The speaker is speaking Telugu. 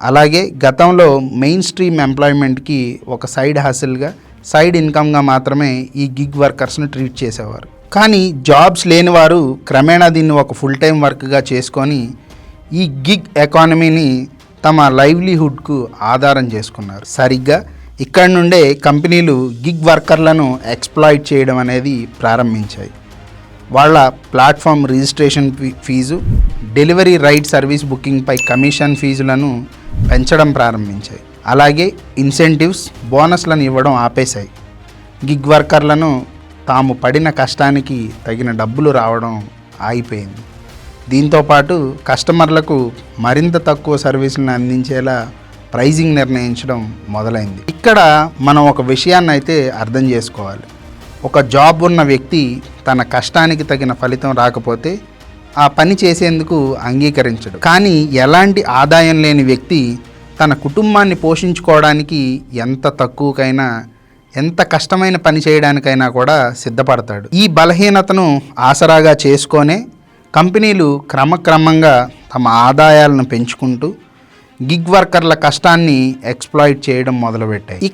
అలాగే గతంలో మెయిన్ స్ట్రీమ్ ఎంప్లాయ్మెంట్కి ఒక సైడ్ హసిల్గా, సైడ్ ఇన్కమ్గా మాత్రమే ఈ గిగ్ వర్కర్స్ని ట్రీట్ చేసేవారు. కానీ జాబ్స్ లేని వారు క్రమేణా దీన్ని ఒక ఫుల్ టైం వర్క్గా చేసుకొని ఈ గిగ్ ఎకానమీని తమ లైవ్లీహుడ్కు ఆధారం చేసుకున్నారు. సరిగ్గా ఇక్కడ నుండే కంపెనీలు గిగ్ వర్కర్లను ఎక్స్ప్లాయిట్ చేయడం అనేది ప్రారంభించాయి. వాళ్ళ platform registration fee, delivery ride service బుకింగ్పై కమిషన్ ఫీజులను పెంచడం ప్రారంభించాయి. అలాగే ఇన్సెంటివ్స్, బోనస్లను ఇవ్వడం ఆపేశాయి. గిగ్ వర్కర్లను తాము పడిన కష్టానికి తగిన డబ్బులు రావడం ఆగిపోయింది. దీంతోపాటు కస్టమర్లకు మరింత తక్కువ సర్వీసులను అందించేలా ప్రైజింగ్ నిర్ణయించడం మొదలైంది. ఇక్కడ మనం ఒక విషయాన్ని అయితే అర్థం చేసుకోవాలి. ఒక జాబ్ ఉన్న వ్యక్తి తన కష్టానికి తగిన ఫలితం రాకపోతే ఆ పని చేసేందుకు అంగీకరించడు. కానీ ఎలాంటి ఆదాయం లేని వ్యక్తి తన కుటుంబాన్ని పోషించుకోవడానికి ఎంత తక్కువకైనా, ఎంత కష్టమైన పని చేయడానికైనా కూడా సిద్ధపడతాడు. ఈ బలహీనతను ఆసరాగా చేసుకొనే కంపెనీలు క్రమక్రమంగా తమ ఆదాయాలను పెంచుకుంటూ గిగ్ వర్కర్ల కష్టాన్ని ఎక్స్ప్లాయిట్ చేయడం మొదలుపెట్టాయి.